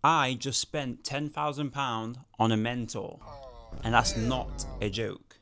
I just spent £10,000 on a mentor, and that's not a joke.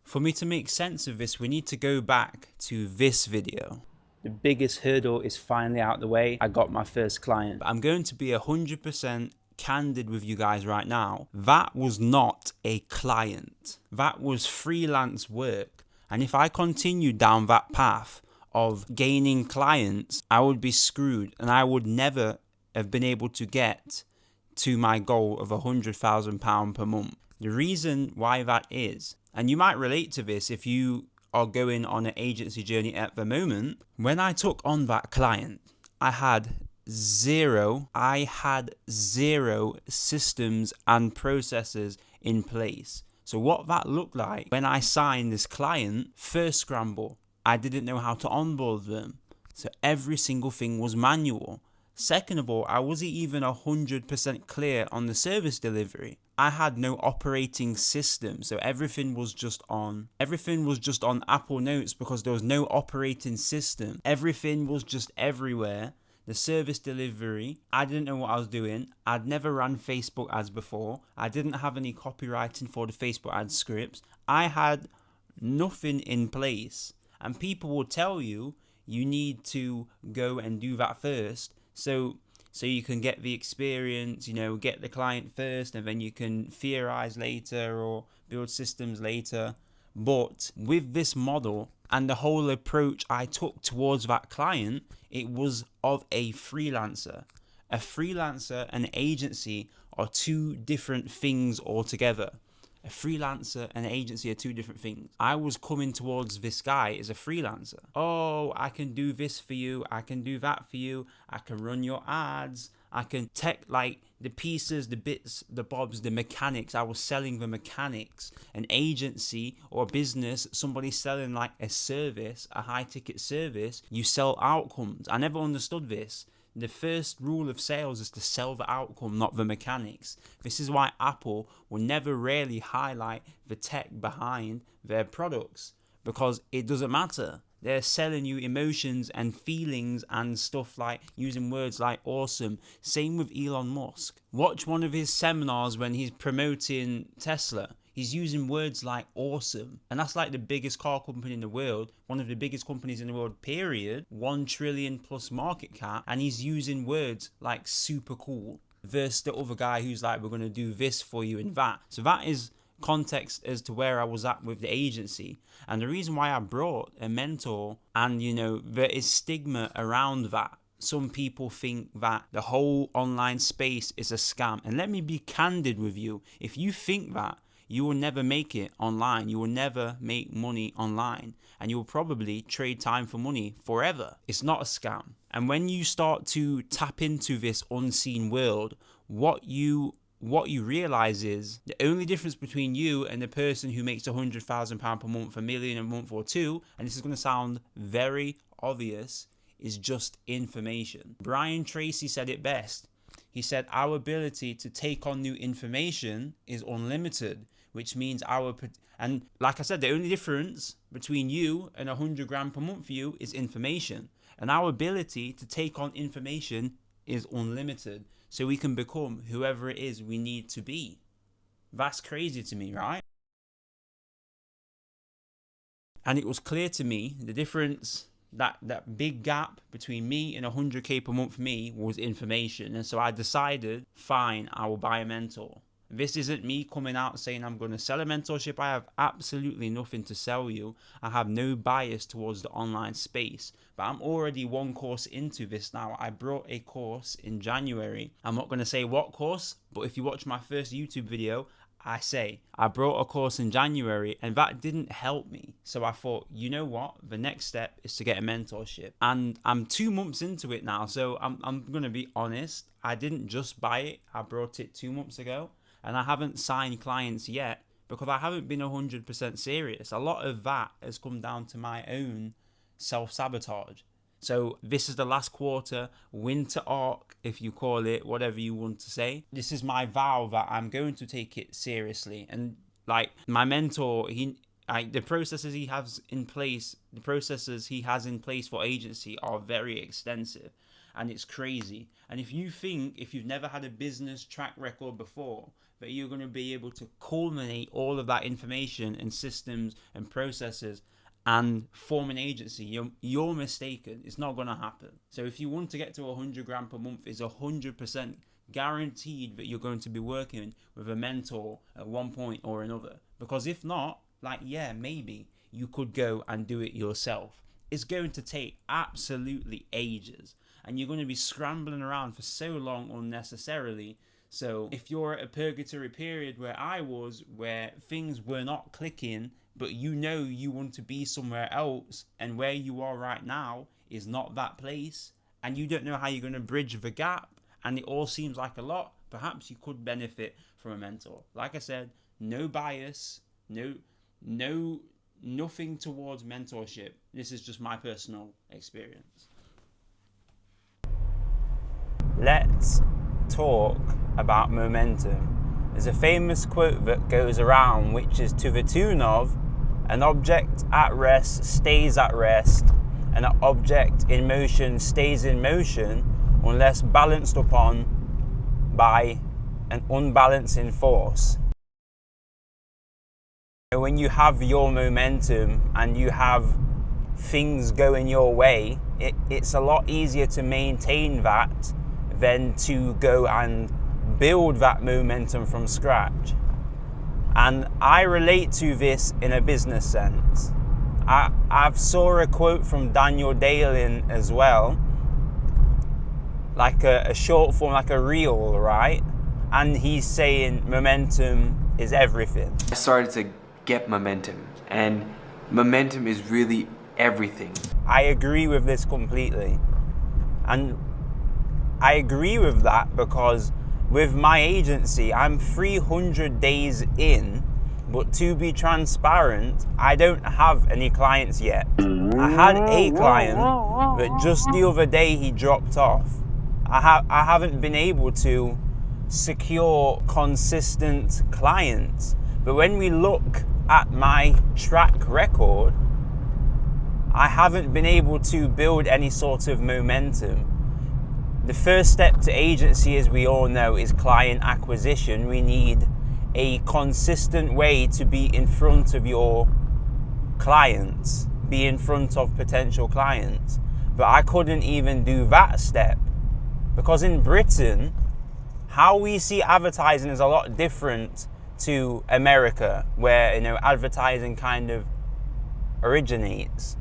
For me to make sense of this, we need to go back to this video. The biggest hurdle is finally out the way. I got my first client. I'm going to be 100% candid with you guys right now. That was not a client. That was freelance work. And if I continued down that path of gaining clients, I would be screwed and I would never have been able to get to my goal of £100,000 per month. The reason why that is, and you might relate to this if you are going on an agency journey at the moment, when I took on that client, I had zero systems and processes in place. So what that looked like when I signed this client, first scramble, I didn't know how to onboard them. So every single thing was manual. Second of all, I wasn't even 100% clear on the service delivery. I had no operating system, so everything was just on Apple Notes because there was no operating system. Everything was just everywhere. The service delivery, I didn't know what I was doing. I'd never ran Facebook ads before. I didn't have any copywriting for the Facebook ad scripts. I had nothing in place. And people will tell you you need to go and do that first. So you can get the experience, get the client first, and then you can theorize later or build systems later. But with this model and the whole approach I took towards that client, it was of a freelancer. A freelancer and agency are two different things altogether. A freelancer and an agency are two different things. I was coming towards this guy as a freelancer. Oh, I can do this for you. I can do that for you. I can run your ads. I can tech like the pieces, the bits, the bobs, the mechanics. I was selling the mechanics. An agency or a business, somebody selling like a service, a high ticket service, you sell outcomes. I never understood this. The first rule of sales is to sell the outcome, not the mechanics. This is why Apple will never really highlight the tech behind their products, because it doesn't matter. They're selling you emotions and feelings and stuff, like using words like awesome. Same with Elon Musk. Watch one of his seminars when he's promoting Tesla. He's using words like awesome. And that's like the biggest car company in the world, one of the biggest companies in the world, period. 1 trillion plus market cap. And he's using words like super cool. Versus the other guy who's like, we're going to do this for you and that. So that is context as to where I was at with the agency. And the reason why I brought a mentor, and there is stigma around that. Some people think that the whole online space is a scam. And let me be candid with you. If you think that, you will never make it online. You will never make money online. And you will probably trade time for money forever. It's not a scam. And when you start to tap into this unseen world, what you realize is the only difference between you and the person who makes £100,000 per month, a million a month or two, and this is going to sound very obvious, is just information. Brian Tracy said it best. He said, our ability to take on new information is unlimited, which means and like I said, the only difference between you and 100 grand per month for you is information. And our ability to take on information is unlimited. So we can become whoever it is we need to be. That's crazy to me, right? And it was clear to me the difference, that big gap between me and 100k per month for me was information. And so I decided, fine, I will buy a mentor. This isn't me coming out saying I'm going to sell a mentorship. I have absolutely nothing to sell you. I have no bias towards the online space. But I'm already one course into this now. I brought a course in January. I'm not going to say what course, but if you watch my first YouTube video, I brought a course in January, and that didn't help me. So I thought, you know what? The next step is to get a mentorship. And I'm 2 months into it now. So I'm going to be honest. I didn't just buy it. I brought it 2 months ago. And I haven't signed clients yet because I haven't been 100% serious. A lot of that has come down to my own self-sabotage. So this is the last quarter, winter arc, if you call it, whatever you want to say. This is my vow that I'm going to take it seriously. And like my mentor, the processes he has in place for agency are very extensive. and it's crazy. And if you think, if you've never had a business track record before, that you're going to be able to culminate all of that information and systems and processes and form an agency, you're mistaken. It's not going to happen. So if you want to get to 100 grand per month, it's 100% guaranteed that you're going to be working with a mentor at one point or another. Because if not, like, yeah, maybe you could go and do it yourself. It's going to take absolutely ages, and you're going to be scrambling around for so long unnecessarily. So if you're at a purgatory period where I was, where things were not clicking, but you know you want to be somewhere else, and where you are right now is not that place, and you don't know how you're going to bridge the gap, and it all seems like a lot, perhaps you could benefit from a mentor. Like I said, no bias, nothing towards mentorship. This is just my personal experience. Let's talk about momentum. There's a famous quote that goes around, which is to the tune of, an object at rest stays at rest, and an object in motion stays in motion unless balanced upon by an unbalancing force. When you have your momentum and you have things going your way, it's a lot easier to maintain that than to go and build that momentum from scratch. And I relate to this in a business sense. I've saw a quote from Daniel Dalen as well, like a short form, like a reel, right? And he's saying momentum is everything. I started to get momentum, and momentum is really everything. I agree with this completely. And I agree with that because with my agency, I'm 300 days in, but to be transparent, I don't have any clients yet. I had a client, but just the other day he dropped off. I haven't been able to secure consistent clients. But when we look at my track record, I haven't been able to build any sort of momentum. The first step to agency, as we all know, is client acquisition. We need a consistent way to be in front of your clients, be in front of potential clients. But I couldn't even do that step because in Britain, how we see advertising is a lot different to America, where advertising kind of originates.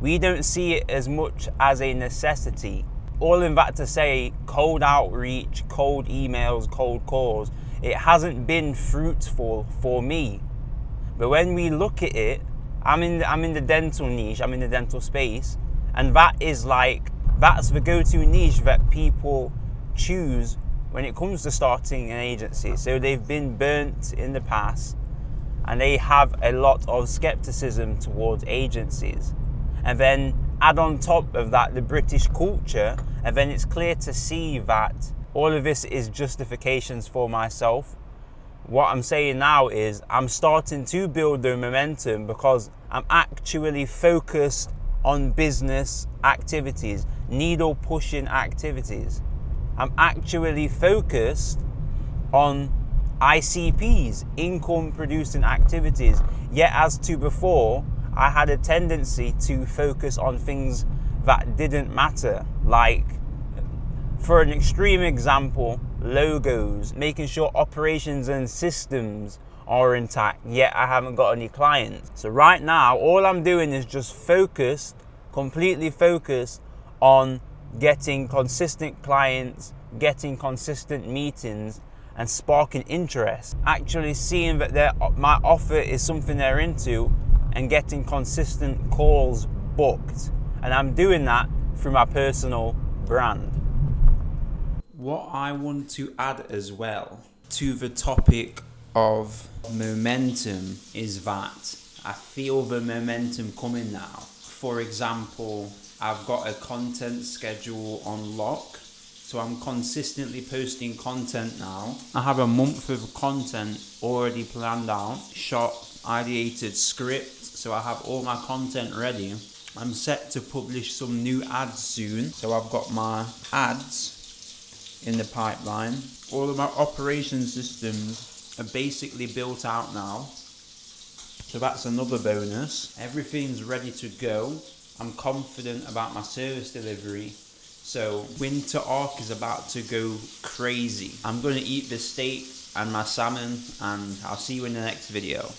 We don't see it as much as a necessity. All in that to say, cold outreach, cold emails, cold calls, it hasn't been fruitful for me. But when we look at it, I'm in the dental niche, I'm in the dental space, and that's the go-to niche that people choose when it comes to starting an agency. So they've been burnt in the past, and they have a lot of skepticism towards agencies. And then add on top of that the British culture, and then it's clear to see that all of this is justifications for myself. What I'm saying now is I'm starting to build the momentum because I'm actually focused on business activities, needle pushing activities. I'm actually focused on ICPs, income producing activities. Yet as to before, I had a tendency to focus on things that didn't matter. Like, for an extreme example, logos, making sure operations and systems are intact, yet I haven't got any clients. So right now, all I'm doing is just completely focused on getting consistent clients, getting consistent meetings, and sparking interest. Actually seeing that my offer is something they're into, and getting consistent calls booked. And I'm doing that through my personal brand. What I want to add as well to the topic of momentum is that I feel the momentum coming now. For example, I've got a content schedule on lock, so I'm consistently posting content now. I have a month of content already planned out, shot, ideated, script, so I have all my content ready. I'm set to publish some new ads soon. So I've got my ads in the pipeline. All of my operation systems are basically built out now. So that's another bonus. Everything's ready to go. I'm confident about my service delivery. So Winter Arc is about to go crazy. I'm going to eat the steak and my salmon, and I'll see you in the next video.